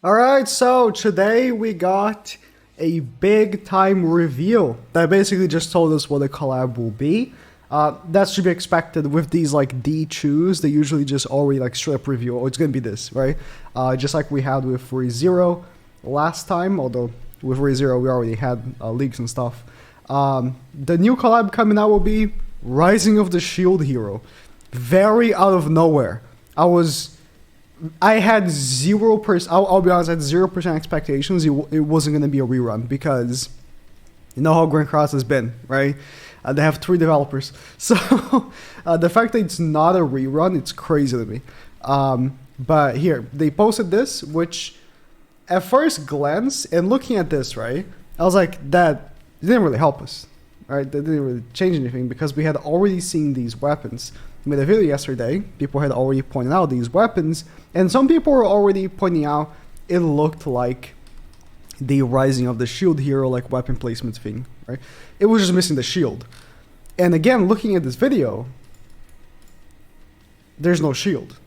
All right, so today we got a big time reveal that basically just told us what the collab will be. That should be expected with these like D choose. They usually just already like straight up reveal. Oh, it's gonna be this, right? Just like we had with ReZero last time. Although with ReZero we already had leaks and stuff. The new collab coming out will be Rising of the Shield Hero. Very out of nowhere. I had 0%. I'll be honest, I had 0% expectations. It wasn't going to be a rerun because you know how Grand Cross has been, right? They have 3 developers. So the fact that it's not a rerun, it's crazy to me. But here, they posted this, which at first glance, and looking at this, right, I was like, that didn't really help us, right? That didn't really change anything because we had already seen these weapons. We made a video yesterday. People had already pointed out these weapons, and some people were already pointing out it looked like the Rising of the Shield Hero like weapon placement thing, right? It was just missing the shield. And again, looking at this video, there's no shield.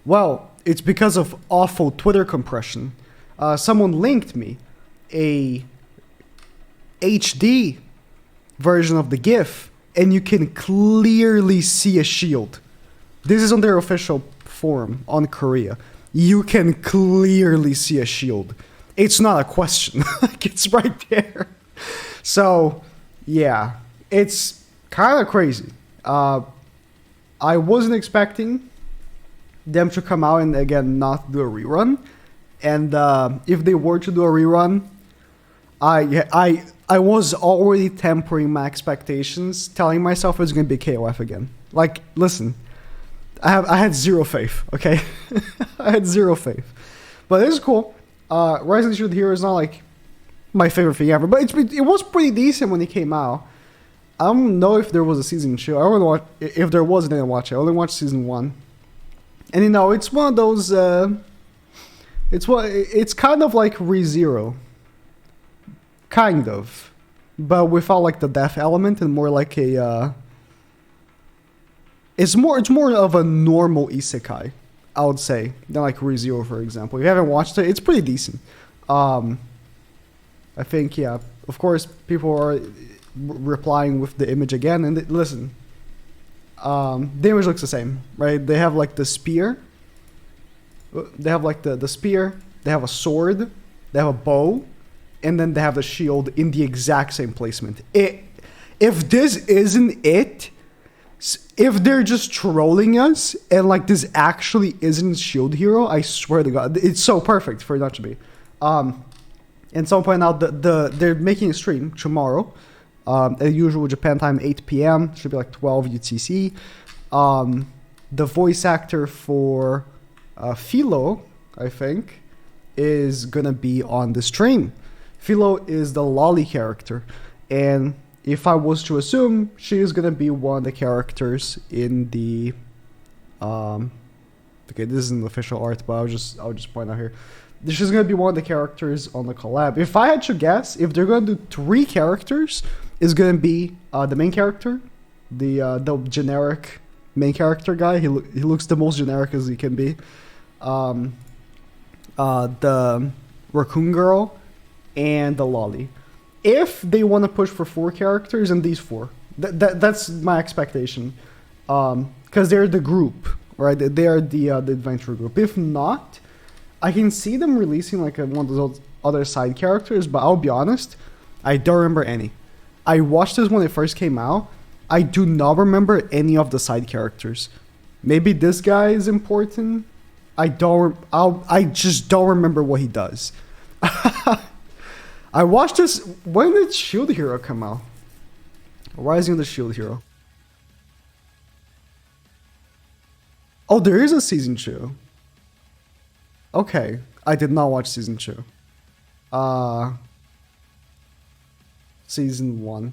Well, it's because of awful Twitter compression. Someone linked me a HD version of the GIF, and you can clearly see a shield. This is on their official forum on Korea. You can clearly see a shield. It's not a question. Like, it's right there. So, yeah, it's kind of crazy. I wasn't expecting them to come out and again not do a rerun. And if they were to do a rerun, I was already tempering my expectations, telling myself it was going to be KOF again. Like, listen, I had zero faith, okay? I had zero faith. But it's cool. Rising of the Shield Hero is not like my favorite thing ever, but it was pretty decent when it came out. I don't know if there was a season 2. I don't know if there was, I didn't watch it. I only watched season 1. And you know, it's one of those. It's kind of like ReZero. Kind of, but without like the death element and more like a it's more of a normal isekai, I would say, than like ReZero, for example. If you haven't watched it, it's pretty decent. I think, yeah, of course people are replying with the image again, and listen, the image looks the same, right? They have like the spear, they have like the spear, they have a sword, they have a bow, and then they have the shield in the exact same placement. If this isn't it, if they're just trolling us, and like this actually isn't Shield Hero, I swear to God, it's so perfect for it not to be. And someone pointed out that they're making a stream tomorrow, at usual Japan time, 8 p.m. Should be like 12 UTC. The voice actor for Philo, I think, is gonna be on the stream. Philo is the Lolly character, and if I was to assume, she is gonna be one of the characters in the okay, this isn't official art, but I'll just point out here. She's gonna be one of the characters on the collab. If I had to guess, if they're gonna do 3 characters, it's gonna be the main character, the generic main character guy. He looks the most generic as he can be. The raccoon girl, and the Lolly. If they want to push for 4 characters, and these 4, that's my expectation, because they're the group, right? They are the adventure group. If not, I can see them releasing like one of those other side characters, but I'll be honest, I don't remember any. I watched this when it first came out. I do not remember any of the side characters. Maybe this guy is important. I just don't remember what he does. I watched this. When did Shield Hero come out? Rising of the Shield Hero. Oh, there is a season 2. Okay, I did not watch season 2. Season 1.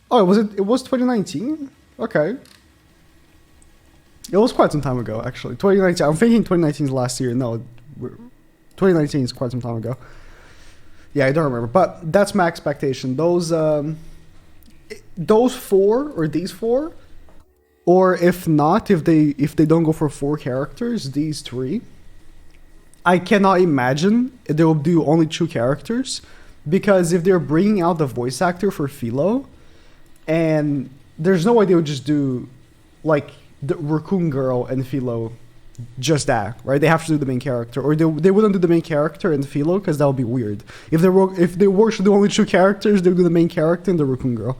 Oh, it was 2019? Okay. It was quite some time ago, actually. 2019. I'm thinking 2019 is last year. No, 2019 is quite some time ago. Yeah, I don't remember, but that's my expectation. Those 4 or these 4 Or if not, if they don't go for 4 characters, these 3. I cannot imagine they will do only 2 characters, because if they're bringing out the voice actor for Philo, and there's no way they would just do like the Raccoon Girl and Philo, just that, right? They have to do the main character, or they wouldn't do the main character and Philo, because that would be weird. If they were to do only 2 characters, they would do the main character and the Raccoon Girl.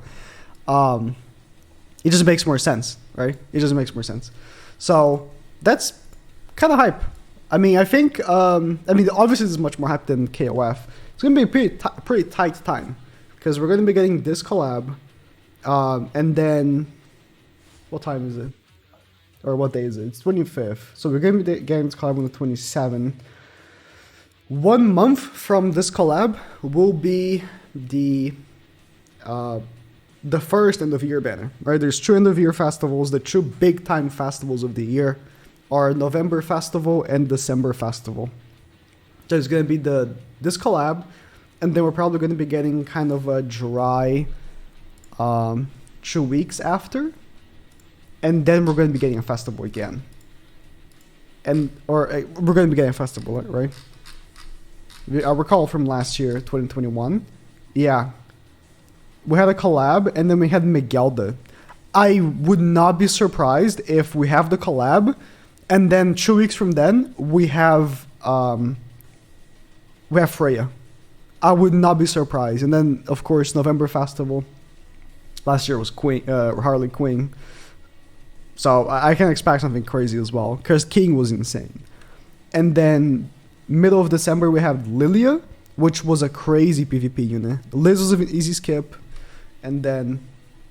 It just makes more sense, right? It just makes more sense. So that's kind of hype. I mean, I think, obviously this is much more hype than KOF. It's going to be a pretty tight time, because we're going to be getting this collab, and then, what time is it? Or what day is it? It's 25th. So we're going to be getting this collab on the 27th. 1 month from this collab will be the first end of year banner, right? There's 2 end of year festivals. The 2 big time festivals of the year are November Festival and December Festival. There's going to be this collab, and then we're probably going to be getting kind of a dry 2 weeks after, and then we're going to be getting a festival again. We're going to be getting a festival, right? I recall from last year, 2021. Yeah. We had a collab, and then we had Miguelda. I would not be surprised if we have the collab, and then 2 weeks from then, we have Freya. I would not be surprised. And then, of course, November Festival. Last year was Harley Quinn. So I can expect something crazy as well, because King was insane. And then middle of December, we have Lilia, which was a crazy PvP unit. Liz was an easy skip, and then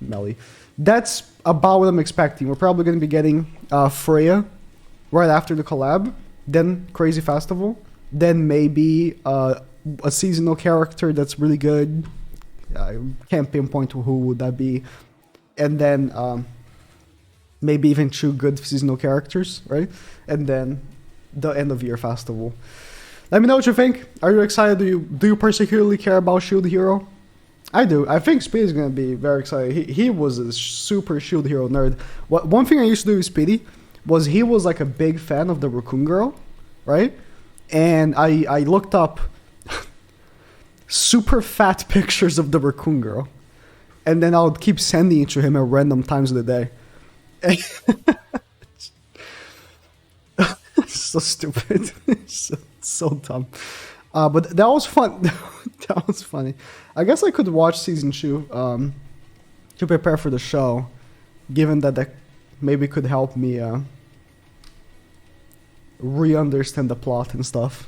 Melly. That's about what I'm expecting. We're probably going to be getting Freya right after the collab, then Crazy Festival, then maybe a seasonal character that's really good. I can't pinpoint who would that be. And then maybe even 2 good seasonal characters, right? And then the end of year festival. Let me know what you think. Are you excited? Do you particularly care about Shield Hero? I do. I think Speedy's gonna be very excited. He was a super Shield Hero nerd. One thing I used to do with Speedy was he was like a big fan of the Raccoon Girl, right? And I looked up super fat pictures of the Raccoon Girl, and then I would keep sending it to him at random times of the day. So stupid. so dumb. But that was fun. That was funny. I guess I could watch season 2 to prepare for the show, given that maybe could help me re-understand the plot and stuff.